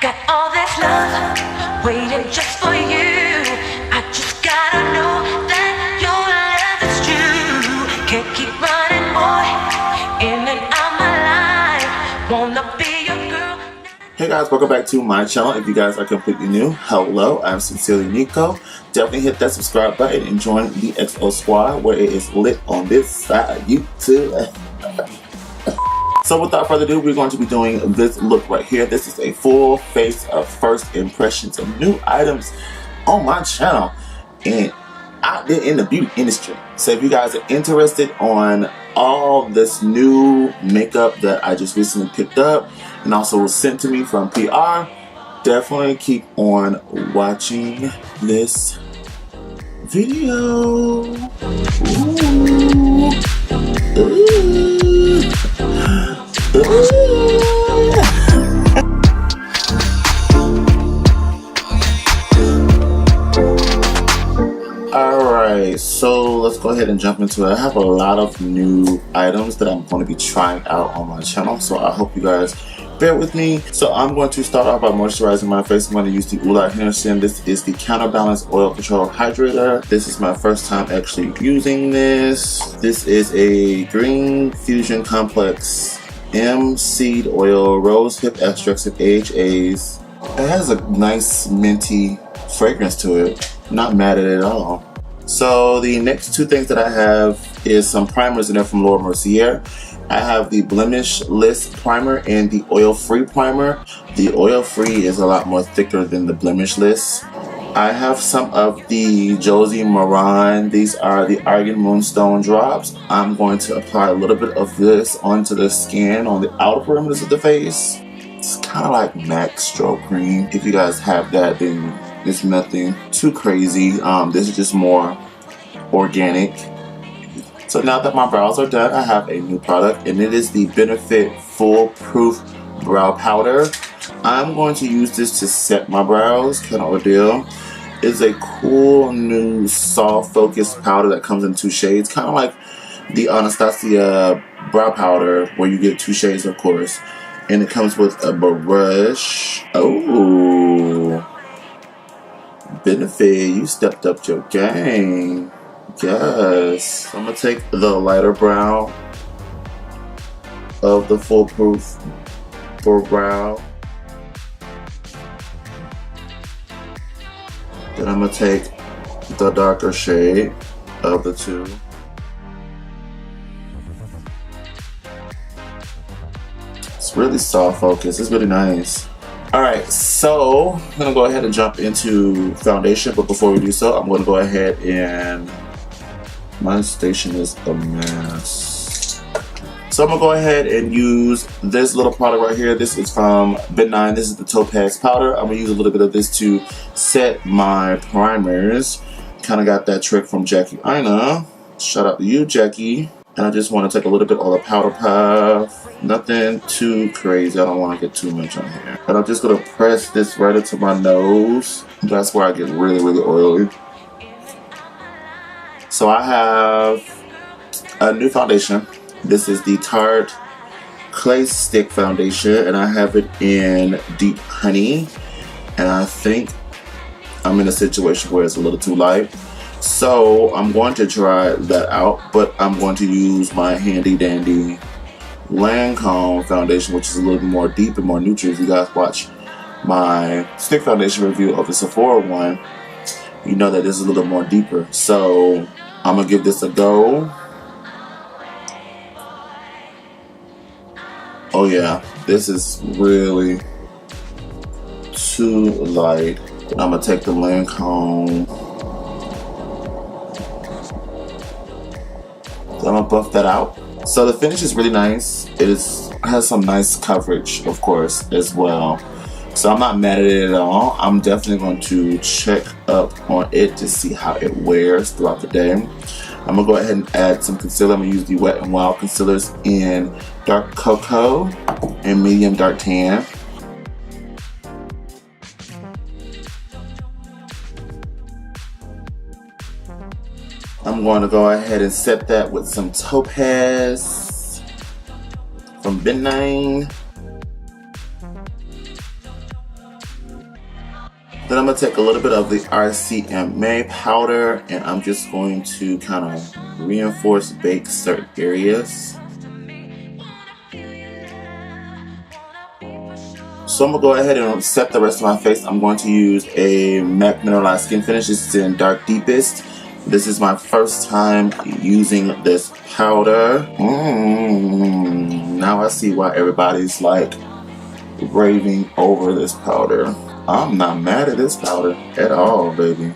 got all this love waiting just for you. I just gotta know that your love is true. Can't keep running, boy, in and out my life. Wanna be your girl. Hey guys, welcome back to my channel. If you guys are completely new, hello, I'm sincerely Niko. Definitely hit that subscribe button and join the XO squad where it is lit on this side of YouTube. So without further ado, we're going to be doing this look right here. This is a full face of first impressions of new items on my channel and out there in the beauty industry. So if you guys are interested on all this new makeup that I just recently picked up and also was sent to me from PR, definitely keep on watching this video. Ooh. Ooh. Alright, so let's go ahead and jump into it. I have a lot of new items that I'm going to be trying out on my channel, so I hope you guys bear with me. So I'm going to start off by moisturizing my face. I'm going to use the HENRIKSEN. This is the Counterbalance Oil Control Hydrator. This is my first time actually using this. This is a Green Fusion Complex M Seed Oil, Rose Hip Extracts, and AHAs. It has a nice minty fragrance to it. Not mad at it at all. So the next two things that I have is some primers in there from Laura Mercier. I have the Blemishless Primer and the Oil-Free Primer. The Oil-Free is a lot more thicker than the Blemishless. I have some of the JOSIE MARAN. These are the Argan Moonstone drops. I'm going to apply a little bit of this onto the skin on the outer perimeters of the face. It's kind of like MAC Stroke Cream. If you guys have that, then it's nothing too crazy. This is just more organic. So now that my brows are done, I have a new product, and it is the BENFIT Foolproof Brow Powder. I'm going to use this to set my brows, kind of ordeal. It's a cool new soft focus powder that comes in two shades, kind of like the Anastasia brow powder where you get two shades, of course. And it comes with a brush. Oh, BENFIT, you stepped up your game. Yes. I'm going to take the lighter brown of the Foolproof for brow. Then I'm going to take the darker shade of the two. It's really soft focus. It's really nice. Alright, so I'm going to go ahead and jump into foundation, but before we do so, I'm going to go ahead and... my station is a mess. So I'm going to go ahead and use this little product right here. This is from BENFIT. This is the TOPAZ powder. I'm going to use a little bit of this to set my primers. Kind of got that trick from Jackie Ina. Shout out to you, Jackie. And I just want to take a little bit of the powder puff. Nothing too crazy. I don't want to get too much on here. And I'm just going to press this right into my nose. That's where I get really, really oily. So I have a new foundation. This is the Tarte Clay Stick Foundation, and I have it in Deep Honey. And I think I'm in a situation where it's a little too light. So I'm going to try that out, but I'm going to use my handy dandy LANCOME foundation, which is a little bit more deep and more neutral. If you guys watch my stick foundation review of the Sephora one, you know that this is a little more deeper. So I'm gonna give this a go. Oh yeah, this is really too light. I'm gonna take the LANCOME. I'm gonna buff that out. So the finish is really nice. It has some nice coverage, of course, as well. So I'm not mad at it at all. I'm definitely going to check up on it to see how it wears throughout the day. I'm going to go ahead and add some concealer. I'm going to use the Wet n Wild concealers in Dark Cocoa and Medium Dark Tan. I'm going to go ahead and set that with some Topaz from BENFIT. Then I'm going to take a little bit of the RCMA powder and I'm just going to kind of reinforce bake certain areas. So I'm going to go ahead and set the rest of my face. I'm going to use a MAC Mineralized Skin Finish. This is in Dark Deepest. This is my first time using this powder. Now I see why everybody's like raving over this powder. I'm not mad at this powder at all, baby.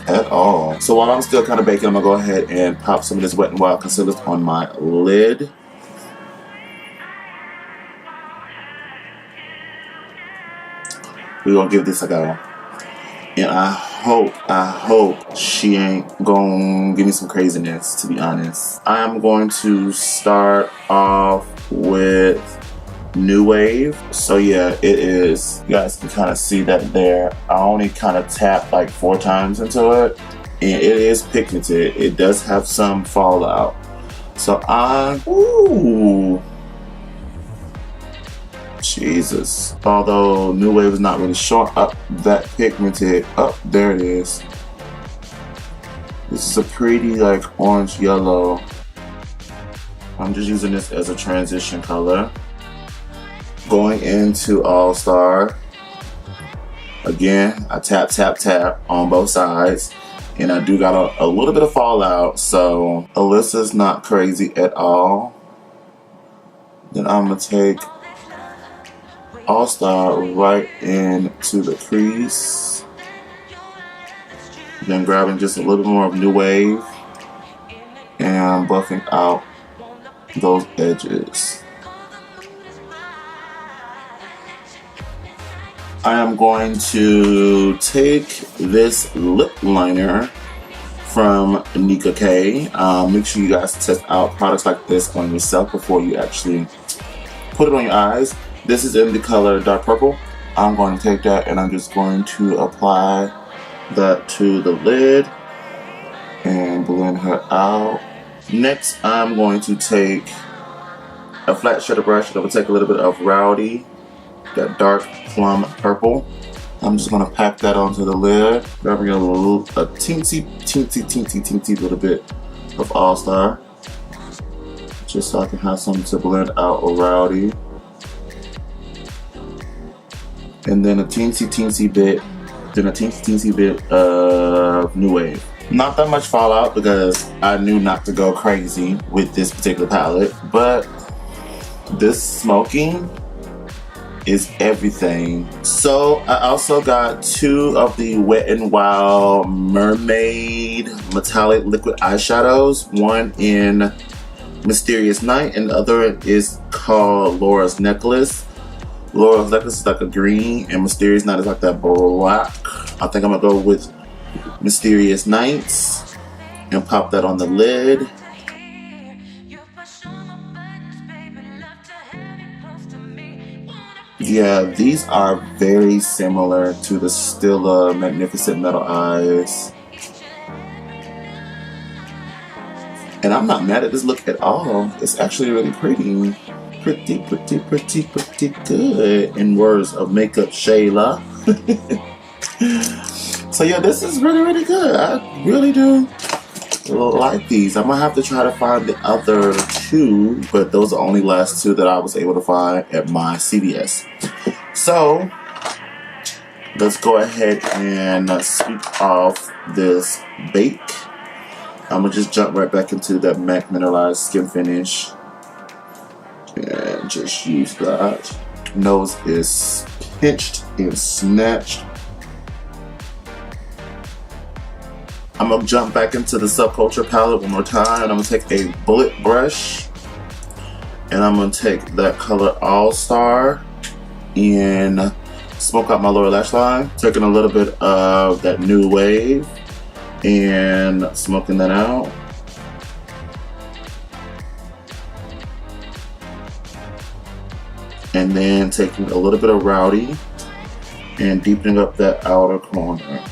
At all. So while I'm still kind of baking, I'm going to go ahead and pop some of this Wet n Wild concealer on my lid. We're gonna give this a go. And I hope she ain't gonna give me some craziness, to be honest. I am going to start off with New Wave. So yeah, it is. You guys can kind of see that there. I only kind of tapped like 4 times into it. And it is pigmented. It does have some fallout. So ooh. Jesus. Although New Wave is not really showing up that pigmented. Oh, there it is. This is a pretty like orange yellow. I'm just using this as a transition color. Going into ALLSTAR. Again, I tap on both sides. And I do got a little bit of fallout. So Alyssa's not crazy at all. Then I'm going to take ALLSTAR right into the crease. Then grabbing just a little bit more of New Wave and buffing out those edges. I am going to take this lip liner from NICKA. Make sure you guys test out products like this on yourself before you actually put it on your eyes. This is in the color Dark Purple. I'm going to take that and I'm just going to apply that to the lid and blend her out. Next, I'm going to take a flat shredder brush and I'm going to take a little bit of Rowdy, that dark plum purple. I'm just going to pack that onto the lid, grabbing a teensy little bit of ALLSTAR, just so I can have something to blend out with Rowdy. And then a teensy bit of New Wave. Not that much fallout because I knew not to go crazy with this particular palette, but this smoking is everything. So I also got 2 of the Wet n Wild Mermaid metallic liquid eyeshadows. One in Mysterious Night and the other is called Laura's Necklace. Laura's Necklace is like a green and Mysterious Night is like that black. I think I'm gonna go with Mysterious Nights and pop that on the lid. Yeah, these are very similar to the Stila Magnificent Metal Eyes. And I'm not mad at this look at all. It's actually really pretty. Pretty good, in words of Makeup Shayla. So yeah, this is really good. I really do like these. I'm gonna have to try to find the other 2, but those are only last 2 that I was able to find at my CVS. So let's go ahead and sweep off this bake. I'm gonna just jump right back into that MAC Mineralized Skin Finish and just use that. Nose is pinched and snatched. I'm gonna jump back into the Subculture palette one more time, and I'm gonna take a bullet brush and I'm gonna take that color ALLSTAR and smoke out my lower lash line. Taking a little bit of that New Wave and smoking that out. And then taking a little bit of Rowdy and deepening up that outer corner.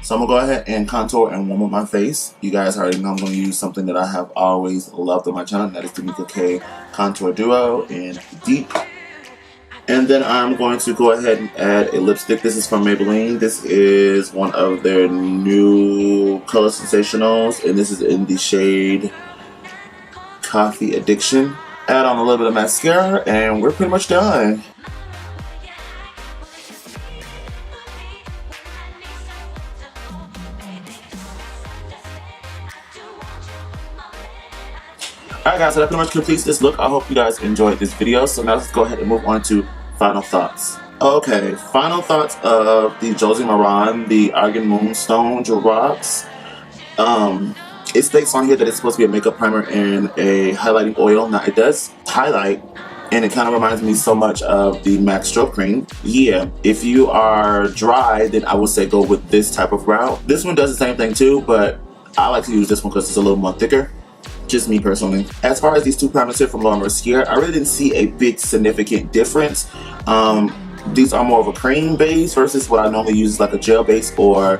So So I'm gonna go ahead and contour and warm up my face. You guys already know I'm gonna use something that I have always loved on my channel, and that is the Niko K Contour Duo in Deep. And then I'm going to go ahead and add a lipstick. This is from Maybelline. This is one of their new color sensationals, and this is in the shade Coffee Addiction. Add on a little bit of mascara, and we're pretty much done. Alright guys, so that pretty much completes this look. I hope you guys enjoyed this video. So now let's go ahead and move on to final thoughts. Okay, final thoughts of the JOSIE MARAN, the Argan Moonstone Drops. It states on here that it's supposed to be a makeup primer and a highlighting oil. Now it does highlight, and it kind of reminds me so much of the MAC Stroke Cream. Yeah, if you are dry, then I would say go with this type of route. This one does the same thing too, but I like to use this one because it's a little more thicker. Just me personally. As far as these two primers here from Laura Mercier, I really didn't see a big significant difference. These are more of a cream base versus what I normally use, like a gel base or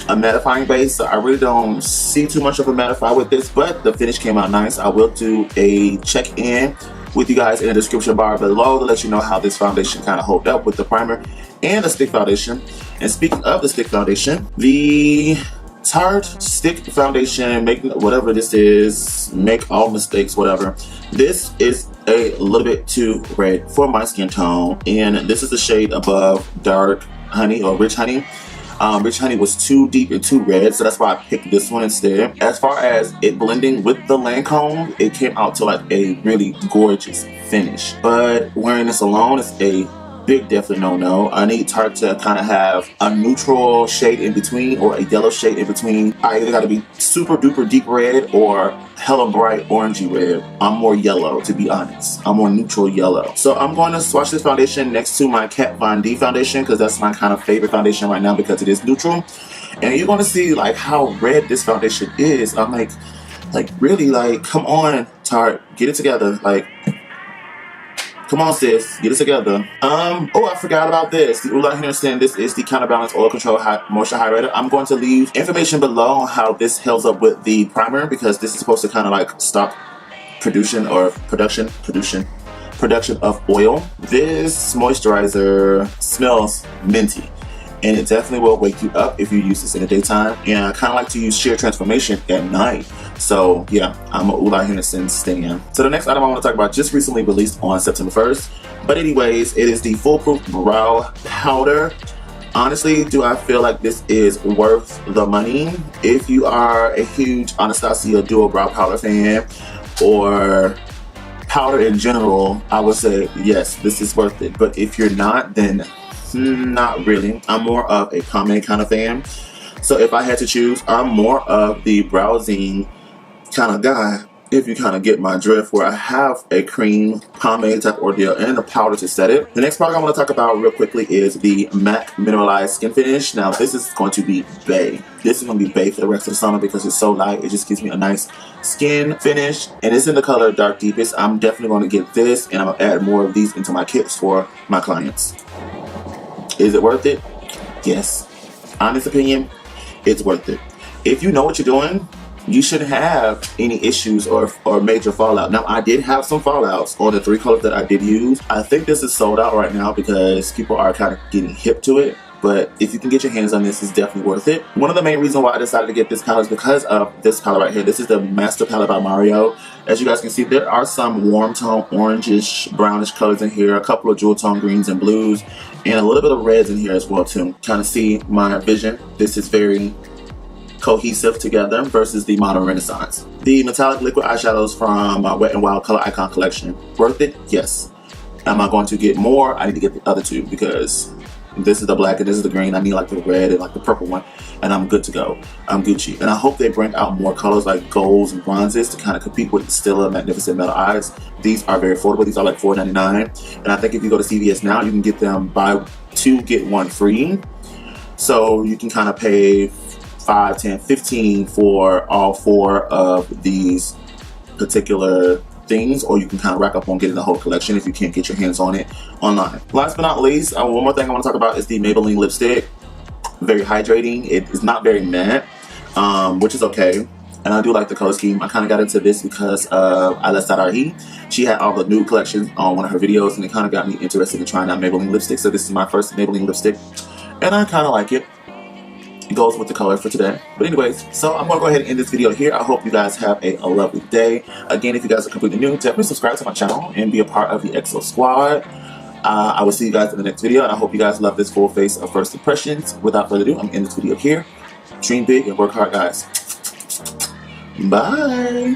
a mattifying base. So I really don't see too much of a mattify with this, but the finish came out nice. I will do a check-in with you guys in the description bar below to let you know how this foundation kind of hold up with the primer and the stick foundation. And speaking of the stick foundation, the Tarte stick foundation, make whatever this is, make all mistakes, whatever. This is a little bit too red for my skin tone, and this is the shade above Dark Honey or Rich Honey. Rich Honey was too deep and too red, so that's why I picked this one instead. As far as it blending with the LANCOME, it came out to like a really gorgeous finish. But wearing this alone is a big definitely no-no. I need Tarte to kind of have a neutral shade in between or a yellow shade in between. I either got to be super duper deep red or hella bright orangey red. I'm more yellow, to be honest. I'm more neutral yellow. So I'm going to swatch this foundation next to my Kat Von D foundation because that's my kind of favorite foundation right now because it is neutral. And you're going to see like how red this foundation is. I'm like really, like, come on Tarte, get it together. Like, come on, sis, get it together. Oh, I forgot about this. The HENRIKSEN, this is the Counterbalance Oil Control Moisture Hydrator. I'm going to leave information below on how this holds up with the primer because this is supposed to kind of like stop production of oil. This moisturizer smells minty, and it definitely will wake you up if you use this in the daytime. And I kind of like to use sheer transformation at night. So yeah, I'm a HENRIKSEN stan. So the next item I want to talk about just recently released on September 1st. But anyways, it is the Foolproof Brow Powder. Honestly, do I feel like this is worth the money? If you are a huge Anastasia Duo Brow Powder fan or powder in general, I would say yes, this is worth it. But if you're not, then not really. I'm more of a pomade kind of fan. So if I had to choose, I'm more of the browsing kind of guy, if you kind of get my drift, where I have a cream pomade type ordeal and a powder to set it. The next product I want to talk about real quickly is the MAC Mineralized Skin Finish. Now this is going to be bae. This is going to be bae for the rest of the summer because it's so light. It just gives me a nice skin finish, and it's in the color Dark Deepest. I'm definitely going to get this, and I'm going to add more of these into my kits for my clients. Is it worth it? Yes. Honest opinion, it's worth it. If you know what you're doing, you shouldn't have any issues or major fallout. Now, I did have some fallouts on the 3 colors that I did use. I think this is sold out right now because people are kind of getting hip to it. But if you can get your hands on this, it's definitely worth it. One of the main reasons why I decided to get this color is because of this color right here. This is the Master Palette by Mario. As you guys can see, there are some warm tone, orangish, brownish colors in here, a couple of jewel tone greens and blues, and a little bit of reds in here as well too. Trying to see my vision. This is very cohesive together versus the Modern Renaissance. The metallic liquid eyeshadows from Wet n Wild Color Icon collection. Worth it? Yes. Am I going to get more? I need to get the other two because this is the black and this is the green. I need like the red and like the purple one, and I'm good to go. I'm Gucci. And I hope they bring out more colors like golds and bronzes to kind of compete with the Stila Magnificent Metal Eyes. These are very affordable. These are like $4.99. And I think if you go to CVS now, you can get them buy 2 get 1 free. So you can kind of pay $5, $10, $15 for all 4 of these particular things, or you can kind of rack up on getting the whole collection if you can't get your hands on it online. Last but not least, one more thing I want to talk about is the Maybelline lipstick. very hydrating. It is not very matte, which is okay. And I do like the color scheme. I kind of got into this because of ALLSTAR. She had all the nude collections on one of her videos, and it kind of got me interested in trying out Maybelline lipstick. So this is my first Maybelline lipstick, and I kind of like it. It goes with the color for today. But anyways, so I'm going to go ahead and end this video here. I hope you guys have a lovely day. Again, if you guys are completely new, definitely subscribe to my channel and be a part of the EXO squad. I will see you guys in the next video, and I hope you guys love this full face of first impressions. Without further ado, I'm going to end this video here. Dream big and work hard, guys. Bye.